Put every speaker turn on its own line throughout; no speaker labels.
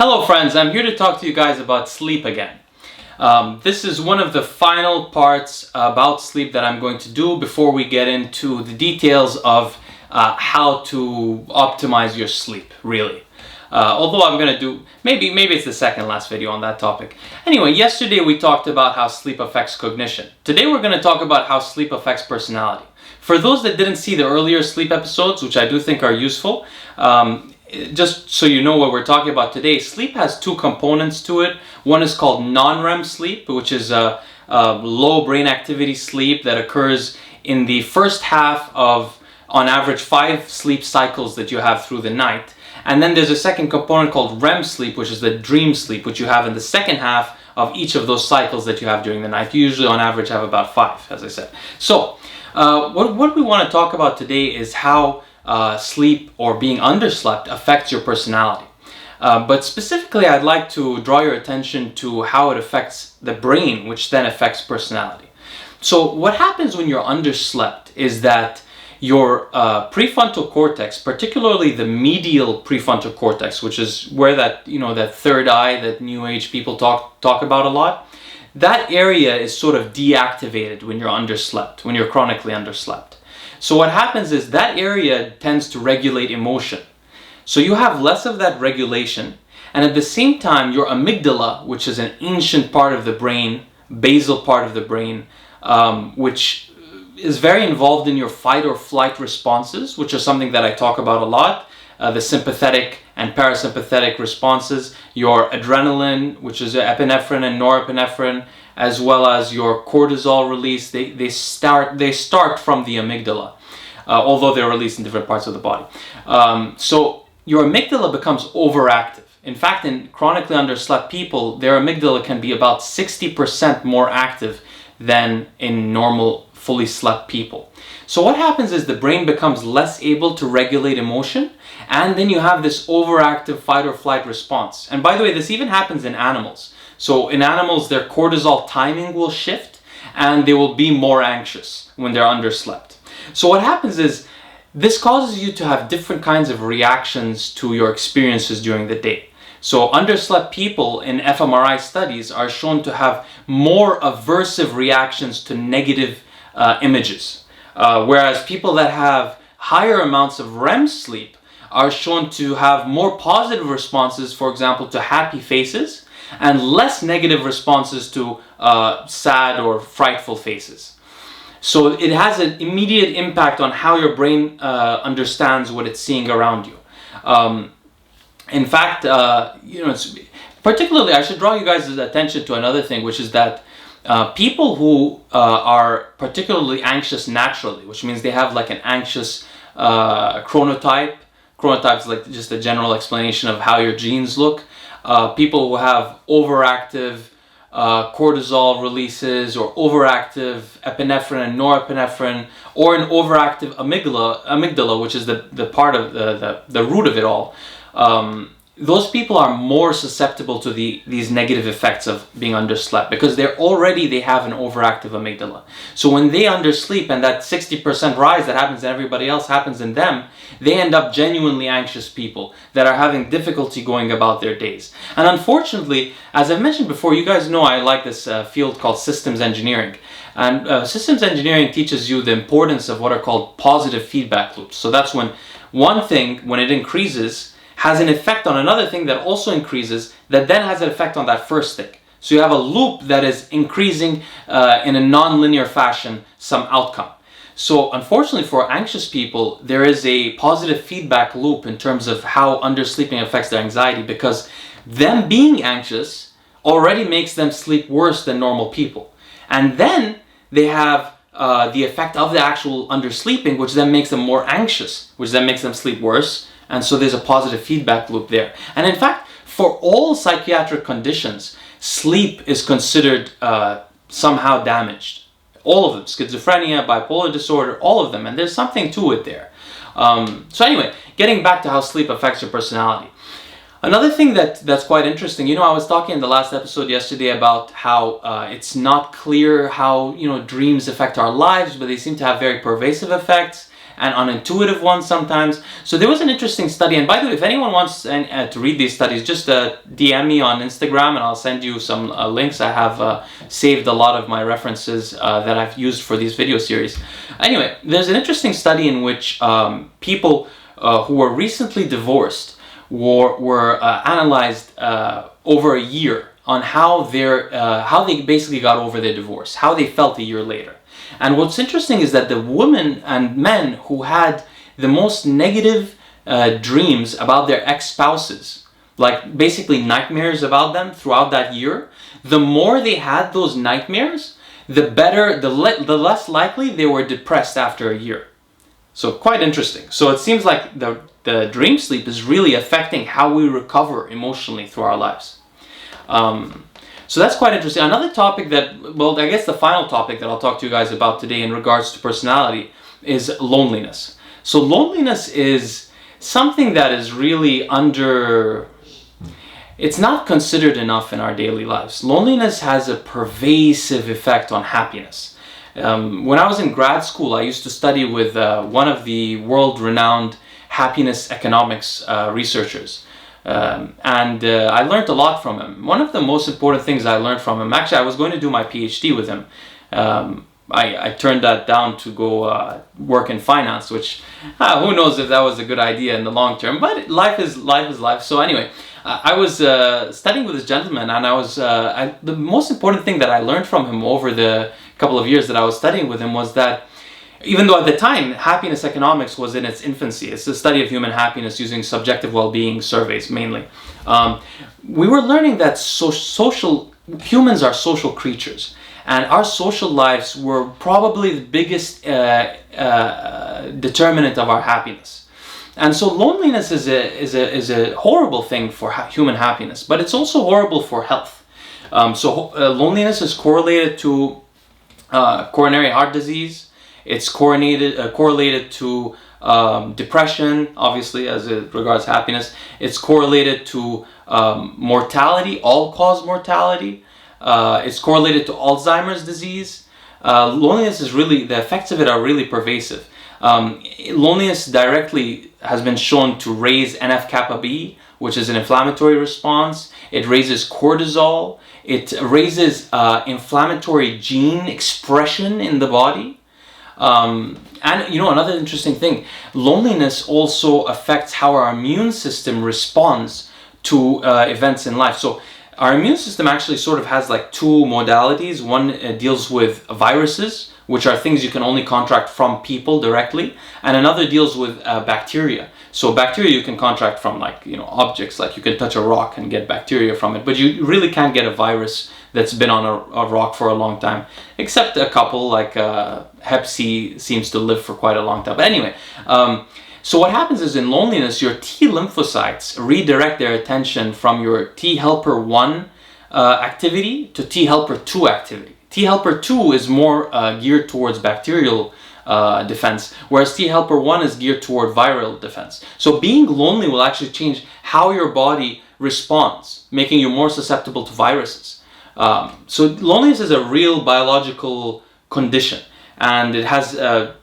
Hello friends, I'm here to talk to you guys about sleep again. This is one of the final parts about sleep that I'm going to do before we get into the details of how to optimize your sleep, really. Although I'm going to do, maybe it's the second last video on that topic. Anyway, yesterday we talked about how sleep affects cognition. Today we're going to talk about how sleep affects personality. For those that didn't see the earlier sleep episodes, which I do think are useful, just so you know what we're talking about today, sleep has two components to it. One is called Non-Rem sleep, which is a low brain activity sleep that occurs in the first half of, on average, 5 sleep cycles that you have through the night. And then there's a second component called REM sleep, which is the dream sleep, which you have in the second half of each of those cycles that you have during the night. You usually, on average, have about 5, as I said. So, what we want to talk about today is how sleep or being underslept affects your personality. But specifically, I'd like to draw your attention to how it affects the brain, which then affects personality. So what happens when you're underslept is that your prefrontal cortex, particularly the medial prefrontal cortex, which is where that third eye that New Age people talk about a lot, that area is sort of deactivated when you're underslept, when you're chronically underslept. So what happens is that area tends to regulate emotion. So you have less of that regulation, and at the same time your amygdala, which is an ancient part of the brain, basal part of the brain, which is very involved in your fight or flight responses, which is something that I talk about a lot, the sympathetic and parasympathetic responses, your adrenaline, which is epinephrine and norepinephrine, as well as your cortisol release, they start from the amygdala, although they're released in different parts of the body. So your amygdala becomes overactive. In fact, in chronically underslept people, their amygdala can be about 60% more active than in normal, fully slept people. So what happens is the brain becomes less able to regulate emotion, and then you have this overactive fight or flight response. And by the way, this even happens in animals. So in animals, their cortisol timing will shift, and they will be more anxious when they're underslept. So what happens is this causes you to have different kinds of reactions to your experiences during the day. So underslept people in fMRI studies are shown to have more aversive reactions to negative images, whereas people that have higher amounts of REM sleep are shown to have more positive responses, for example, to happy faces, and less negative responses to sad or frightful faces. So it has an immediate impact on how your brain understands what it's seeing around you. In fact, it's particularly, I should draw you guys' attention to another thing, which is that people who are particularly anxious naturally, which means they have like an anxious chronotype. Chronotype is like just a general explanation of how your genes look. People who have overactive cortisol releases, or overactive epinephrine and norepinephrine, or an overactive amygdala, which is the part of the root of it all. Those people are more susceptible to these negative effects of being underslept, because they have an overactive amygdala. So when they undersleep and that 60% rise that happens in everybody else happens in them, they end up genuinely anxious people that are having difficulty going about their days. And unfortunately, as I've mentioned before, you guys know I like this field called systems engineering. And systems engineering teaches you the importance of what are called positive feedback loops. So that's when one thing, when it increases, has an effect on another thing that also increases, that then has an effect on that first thing. So you have a loop that is increasing in a non-linear fashion some outcome. So unfortunately for anxious people, there is a positive feedback loop in terms of how undersleeping affects their anxiety, because them being anxious already makes them sleep worse than normal people. And then they have the effect of the actual undersleeping, which then makes them more anxious, which then makes them sleep worse. And so there's a positive feedback loop there. And in fact, for all psychiatric conditions, sleep is considered somehow damaged. All of them, schizophrenia, bipolar disorder, all of them. And there's something to it there. So anyway, getting back to how sleep affects your personality. Another thing that's quite interesting, I was talking in the last episode yesterday about how it's not clear how, dreams affect our lives, but they seem to have very pervasive effects. and unintuitive ones sometimes. So there was an interesting study, and by the way, if anyone wants to read these studies, just DM me on Instagram and I'll send you some links. I have saved a lot of my references that I've used for these video series. Anyway, there's an interesting study in which people who were recently divorced were analyzed over a year on how they basically got over their divorce, how they felt a year later. And what's interesting is that the women and men who had the most negative dreams about their ex-spouses, like basically nightmares about them throughout that year, the more they had those nightmares, the less likely they were depressed after a year. So quite interesting. So it seems like the dream sleep is really affecting how we recover emotionally through our lives. So that's quite interesting. Another topic I guess the final topic that I'll talk to you guys about today in regards to personality is loneliness. So loneliness is something that is really it's not considered enough in our daily lives. Loneliness has a pervasive effect on happiness. When I was in grad school, I used to study with one of the world-renowned happiness economics researchers. I learned a lot from him. One of the most important things I learned from him, actually I was going to do my PhD with him. I turned that down to go work in finance, which who knows if that was a good idea in the long term, but life is life. So anyway, I was studying with this gentleman, and the most important thing that I learned from him over the couple of years that I was studying with him was that even though at the time happiness economics was in its infancy, it's the study of human happiness using subjective well-being surveys mainly, we were learning that humans are social creatures, and our social lives were probably the biggest determinant of our happiness. And so loneliness is a horrible thing for human happiness, but it's also horrible for health. Loneliness is correlated to coronary heart disease. It's correlated to depression, obviously, as it regards happiness. It's correlated to mortality, all-cause mortality. It's correlated to Alzheimer's disease. Loneliness the effects of it are really pervasive. Loneliness directly has been shown to raise NF-kappa B, which is an inflammatory response. It raises cortisol. It raises inflammatory gene expression in the body. And another interesting thing, loneliness also affects how our immune system responds to events in life. So our immune system actually sort of has like two modalities. One deals with viruses, which are things you can only contract from people directly, and another deals with bacteria. So bacteria you can contract from objects, like you can touch a rock and get bacteria from it, but you really can't get a virus that's been on a rock for a long time, except a couple, like Hep C seems to live for quite a long time. But anyway, so what happens is in loneliness, your T lymphocytes redirect their attention from your T helper 1 activity to T helper 2 activity. T helper 2 is more geared towards bacterial defense, whereas T helper 1 is geared toward viral defense. So being lonely will actually change how your body responds, making you more susceptible to viruses. So loneliness is a real biological condition, and it has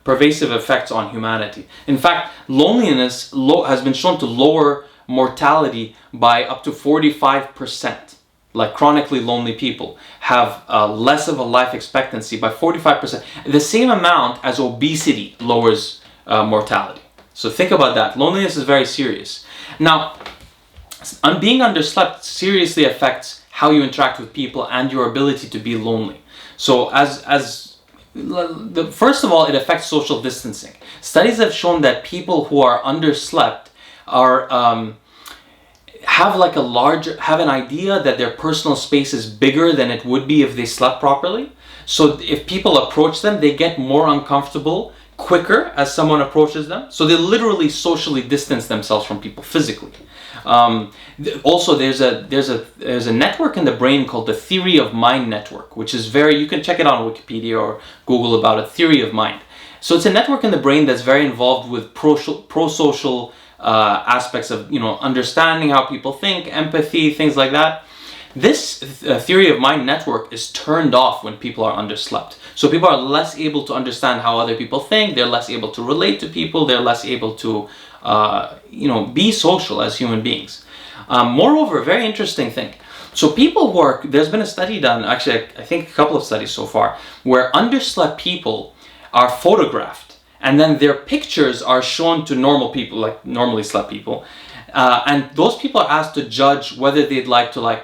pervasive effects on humanity. In fact, loneliness has been shown to lower mortality by up to 45%. Like chronically lonely people have less of a life expectancy by 45%. The same amount as obesity lowers mortality. So think about that. Loneliness is very serious. Now, being underslept seriously affects how you interact with people and your ability to be lonely. So first of all, it affects social distancing. Studies have shown that people who are underslept have an idea that their personal space is bigger than it would be if they slept properly. So if people approach them, they get more uncomfortable quicker as someone approaches them. So they literally socially distance themselves from people physically. Also, there's a network in the brain called the theory of mind network, which is you can check it on Wikipedia or Google about it, theory of mind. So it's a network in the brain that's very involved with pro-social aspects of understanding how people think, empathy, things like that. This theory of mind network is turned off when people are underslept. So people are less able to understand how other people think, they're less able to relate to people, they're less able to be social as human beings. Moreover, a very interesting thing. So people who are, there's been a study done, actually I think a couple of studies so far, where underslept people are photographed and then their pictures are shown to normal people, like normally slept people. And those people are asked to judge whether they'd like to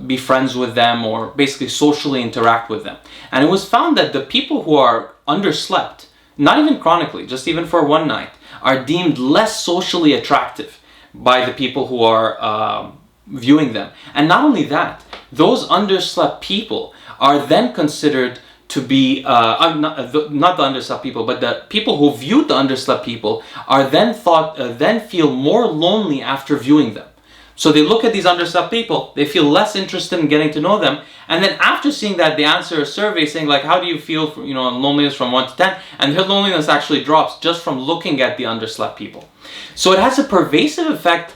be friends with them or basically socially interact with them. And it was found that the people who are underslept, not even chronically, just even for one night, are deemed less socially attractive by the people who are viewing them. And not only that, those underslept people are then considered to be, not the underslept people, but the people who viewed the underslept people are then then feel more lonely after viewing them. So they look at these underslept people, they feel less interested in getting to know them, and then after seeing that, they answer a survey saying like, how do you feel for, loneliness from 1 to 10? And their loneliness actually drops just from looking at the underslept people. So it has a pervasive effect,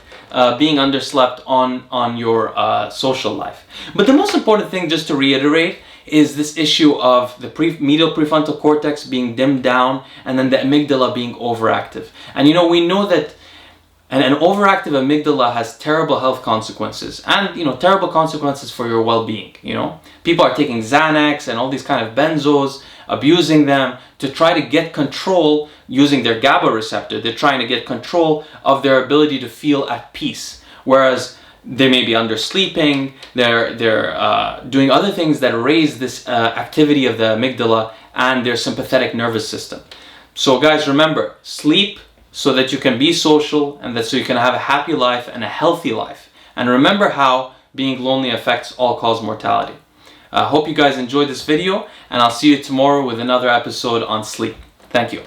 being underslept on your social life. But the most important thing, just to reiterate, is this issue of the medial prefrontal cortex being dimmed down and then the amygdala being overactive. And we know that an overactive amygdala has terrible health consequences and terrible consequences for your well-being. People are taking Xanax and all these kind of benzos, abusing them to try to get control using their GABA receptor. They're trying to get control of their ability to feel at peace, whereas they may be undersleeping, they're doing other things that raise this activity of the amygdala and their sympathetic nervous system. So guys, remember, sleep so that you can be social and so you can have a happy life and a healthy life. And remember how being lonely affects all-cause mortality. I hope you guys enjoyed this video, and I'll see you tomorrow with another episode on sleep. Thank you.